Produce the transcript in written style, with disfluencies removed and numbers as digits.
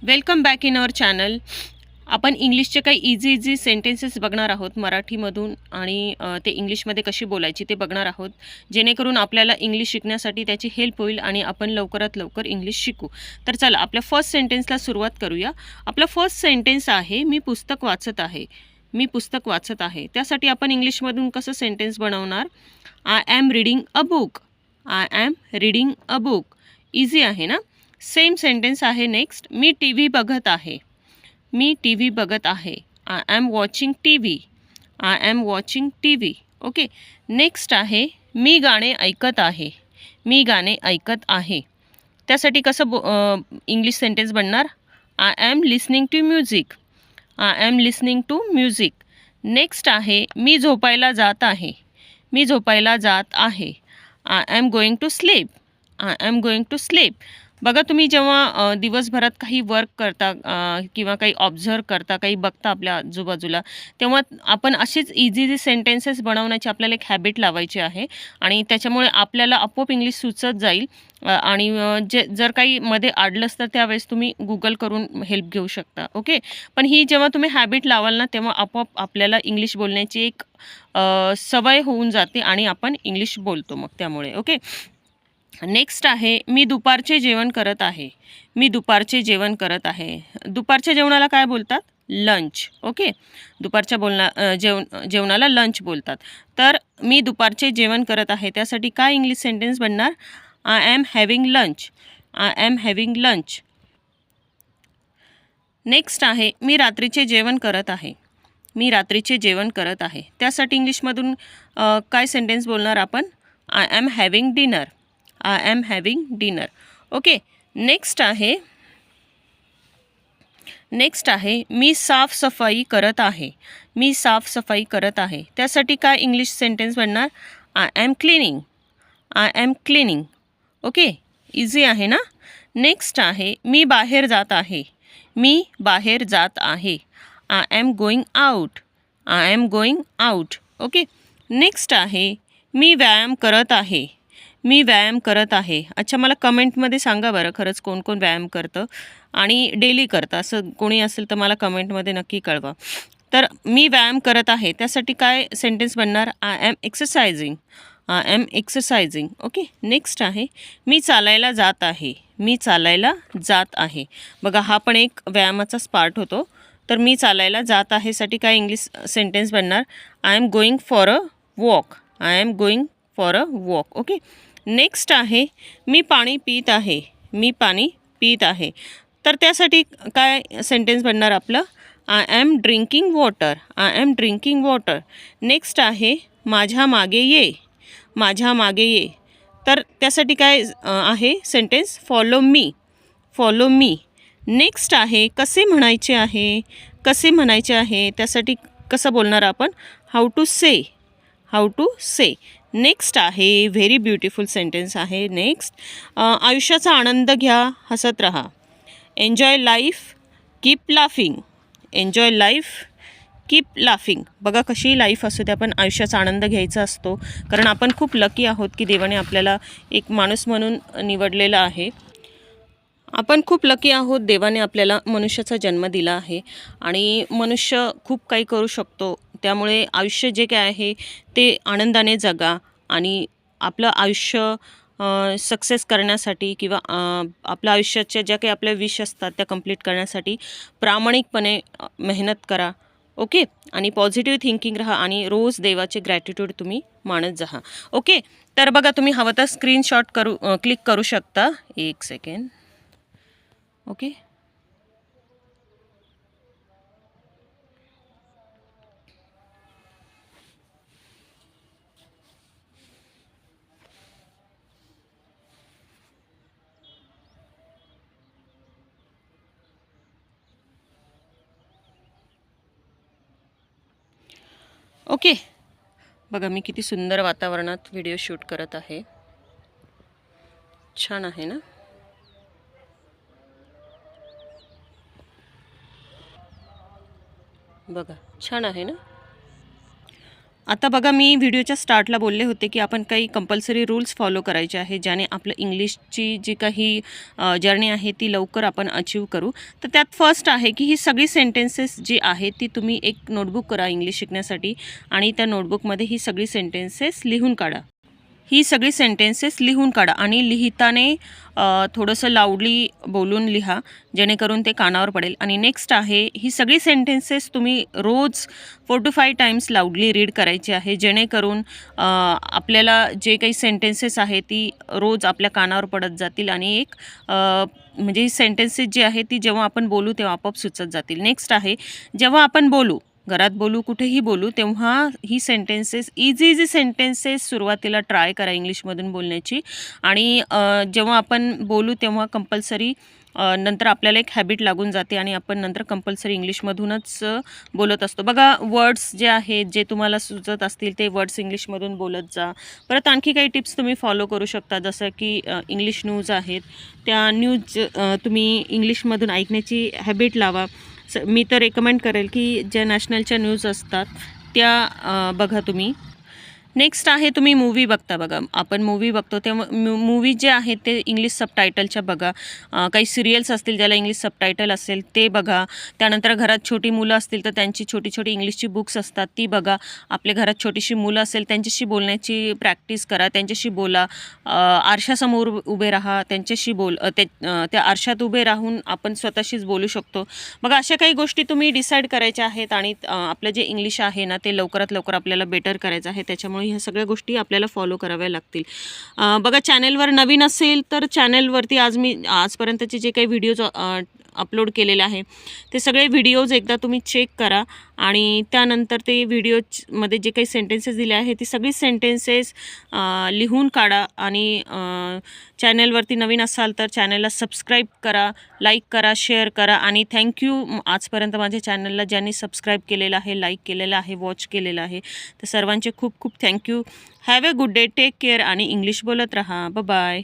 Welcome back in our channel. आपण इंग्लिशचे काही इझी सेंटेन्सेस बघणार आहोत मराठीमधून आणि ते इंग्लिशमध्ये कशी बोलायची ते बघणार आहोत, जेणेकरून आपल्याला इंग्लिश शिकण्यासाठी त्याची हेल्प होईल आणि आपण लवकरात लवकर इंग्लिश शिकू. तर चला आपल्या फर्स्ट सेंटेन्सला सुरुवात करूया. आपला फर्स्ट सेंटेन्स आहे मी पुस्तक वाचत आहे. मी पुस्तक वाचत आहे. त्यासाठी आपण इंग्लिशमधून कसं सेंटेन्स बनवणार? I am reading a book. I am reading a book. Easy आहे ना? सेम सेंटेन्स आहे नेक्स्ट. मी टी व्ही बघत आहे. मी टी व्ही बघत आहे. I am watching T V. I am watching T V. Okay. Next आहे मी गाणे ऐकत आहे. मी गाणे ऐकत आहे. त्यासाठी कसं इंग्लिश सेंटेन्स बनणार? I am listening to music. I am listening to music. Next आहे मी झोपायला जात आहे. मी झोपायला जात आहे. I am going to sleep. I am going to sleep. बघा तुम्ही जेव्हा दिवसभरात काही वर्क करता किंवा काही ऑब्झर्व करता, काही बघता आपल्या आजूबाजूला, तेव्हा आपण असेच इझी सेंटेन्सेस बनवण्याची आपल्याला एक हॅबिट लावायची आहे आणि त्याच्यामुळे आपल्याला आपोआप इंग्लिश सुचत जाईल. आणि जर काही मध्ये अडलंच तर त्यावेळेस तुम्ही गुगल करून हेल्प घेऊ शकता. ओके. पण ही जेव्हा तुम्ही हॅबिट लावाल ना, तेव्हा आपोआप आपल्याला इंग्लिश बोलण्याची एक सवय होऊन जाते आणि आपण इंग्लिश बोलतो मग त्यामुळे. ओके. नेक्स्ट आहे मी दुपारचे जेवण करत आहे. मी दुपारचे जेवण करत आहे. दुपारच्या जेवणाला काय बोलतात? लंच. ओके. दुपारच्या जेवणाला लंच बोलतात. तर मी दुपारचे जेवण करत आहे त्यासाठी काय इंग्लिश सेंटेन्स बनणार? I am having lunch. I am having lunch. Next आहे मी रात्रीचे जेवण करत आहे. मी रात्रीचे जेवण करत आहे. त्यासाठी इंग्लिशमधून काय सेंटेन्स बोलणार आपण? I am having dinner. I am having dinner. Okay. Next आहे मी साफसफाई करत आहे. मी साफसफाई करत आहे. त्यासाठी काय इंग्लिश सेंटेन्स बनणार? I am cleaning. I am cleaning. Okay. Easy आहे ना? नेक्स्ट आहे मी बाहेर जात आहे. मी बाहेर जात आहे. I am going out. I am going out. Okay. Next आहे मी व्यायाम करत आहे. मी व्यायाम करत आहे. अच्छा, मला कमेंटमध्ये सांगा बरं, खरंच कोण कोण व्यायाम करतं आणि डेली करतं असं कोणी असेल तर मला कमेंटमध्ये नक्की कळवा. तर मी व्यायाम करत आहे त्यासाठी काय सेंटेन्स बनणार? I am exercising. I am exercising. Okay. Next आहे मी चालायला जात आहे. मी चालायला जात आहे. बघा हा पण एक व्यायामाचाच पार्ट होतो. तर मी चालायला जात आहे साठी काय इंग्लिश सेंटेन्स बनणार? I am going for a walk. I am going for a walk. Okay. Next आहे मी पाणी पित आहे. मी पाणी पित आहे. तर त्यासाठी काय सेंटेन्स बनणार आपलं? I am drinking water. I am drinking water. Next आहे माझ्या मागे ये. माझ्या मागे ये. तर त्यासाठी काय आहे sentence? Follow me. Follow me. Next आहे कसे म्हणायचे आहे. कसे म्हणायचे आहे त्यासाठी कसं बोलणार आपण? How to say. How to say. Next आहे व्हेरी ब्युटिफुल सेंटेन्स आहे. नेक्स्ट आयुष्याचा आनंद घ्या, हसत राहा. Enjoy life, keep laughing. Enjoy life, keep laughing. बघा कशी लाईफ असू दे, आपण आयुष्याचा आनंद घ्यायचा असतो, कारण आपण खूप लकी आहोत की देवाने आपल्याला एक माणूस म्हणून निवडलेला आहे. आपण खूप लकी आहोत, देवाने आपल्याला मनुष्याचा जन्म दिला आहे आणि मनुष्य खूप काही करू शकतो. त्यामुळे आयुष्य जे काय आहे ते आनंदाने जगा आणि आपलं आयुष्य सक्सेस करण्यासाठी किंवा आपल्या आयुष्याच्या ज्या काही आपल्या विश असतात त्या कंप्लीट करण्यासाठी प्रामाणिकपणे मेहनत करा. ओके. आणि पॉझिटिव्ह थिंकिंग राहा आणि रोज देवाचे ग्रॅटिट्यूड तुम्ही मानत जा. ओके. तर बघा तुम्ही हवं तर स्क्रीनशॉट क्लिक करू शकता. एक सेकंड. ओके. ओके. बघा मी किती सुंदर वातावरणात व्हिडिओ शूट करत आहे. छान आहे ना? बघा छान आहे ना? आता बघा, मी व्हिडिओच्या स्टार्टला बोलले होते की आपण काही कंपल्सरी रूल्स फॉलो करायचे आहे, ज्याने आपलं इंग्लिशची जी काही जर्नी आहे ती लवकर आपण अचीव करू. तर त्यात फर्स्ट आहे की ही सगळी सेंटेन्सेस जी आहेत ती तुम्ही एक नोटबुक करा इंग्लिश शिकण्यासाठी आणि त्या नोटबुकमध्ये ही सगळी सेंटेन्सेस लिहून काढा. ही सगळी सेंटेन्सेस लिहून काढा आणि लिहिताने थोडंसं लाऊडली बोलून लिहा, जेणेकरून ते कानावर पडेल. आणि नेक्स्ट आहे, ही सगळी सेंटेन्सेस तुम्ही रोज 4 to 5 टाईम्स लाऊडली रीड करायची आहे, जेणेकरून आपल्याला जे काही सेंटेन्सेस आहे ती रोज आपल्या कानावर पडत जातील आणि एक म्हणजे ही सेंटेन्सेस जी आहे ती जेव्हा आपण बोलू तेव्हा आपोआप सुचत जातील. नेक्स्ट आहे, जेव्हा आपण बोलू, घरात बोलू, कुठेही बोलू, तेव्हा ही सेंटेन्सेस इझी सेंटेन्सेस सुरुवातीला ट्राय करा इंग्लिशमधून बोलण्याची. आणि जेव्हा आपण बोलू तेव्हा कंपल्सरी नंतर आपल्याला एक हॅबिट लागून जाते आणि आपण नंतर कंपल्सरी इंग्लिशमधूनच बोलत असतो. बघा, वर्ड्स जे आहेत जे तुम्हाला सुचत असतील ते वर्ड्स इंग्लिशमधून बोलत जा. परत आणखी काही टिप्स तुम्ही फॉलो करू शकता, जसं की इंग्लिश न्यूज आहेत, त्या न्यूज तुम्ही इंग्लिशमधून ऐकण्याची हॅबिट लावा. मी तर रेकमेंड करेल की ज्या नॅशनलच्या न्यूज असतात त्या बघा तुम्ही. नेक्स्ट आहे, तुम्ही मूव्ही बघता. बघा, आपण मूव्ही बघतो तेव्हा मूव्ही जे आहेत ते इंग्लिश सबटायटलच्या बघा. काही सिरियल्स असतील ज्याला इंग्लिश सबटायटल असेल ते बघा. त्यानंतर घरात छोटी मुलं असतील तर त्यांची छोटी छोटी इंग्लिशची बुक्स असतात ती बघा. आपल्या घरात छोटीशी मुलं असेल त्यांच्याशी बोलण्याची प्रॅक्टिस करा, त्यांच्याशी बोला. आरशासमोर उभे राहा, त्यांच्याशी त्या आरशात उभे राहून आपण स्वतःशीच बोलू शकतो. बघा, अशा काही गोष्टी तुम्ही डिसाईड करायच्या आहेत आणि आपलं जे इंग्लिश आहे ना ते लवकरात लवकर आपल्याला बेटर करायचं आहे. त्याच्यामुळे ह्या सगळ्या गोष्टी आपल्याला फॉलो कराव्या लागतील. बघा, चॅनलवर नवीन असेल तर चॅनलवरती मी आजपर्यंतचे जे काही व्हिडिओज अपलोड केलेले आहे ते सगळे व्हिडिओज एकदा तुम्ही चेक करा आणि त्यानंतर ते व्हिडिओमध्ये जे काही सेंटेन्सेस दिले आहे ती सगळी सेंटेन्सेस लिहून काढा. आणि चॅनलवरती नवीन असाल तर चॅनलला सबस्क्राईब करा, लाईक करा, शेअर करा. आणि थँक्यू आजपर्यंत माझ्या चॅनलला ज्यांनी सबस्क्राईब केलेलं आहे, लाईक केलेलं आहे, वॉच केलेलं आहे, तर सर्वांचे खूप खूप thank you. Have a good day, take care आणि इंग्लिश बोलत राहा. बाय.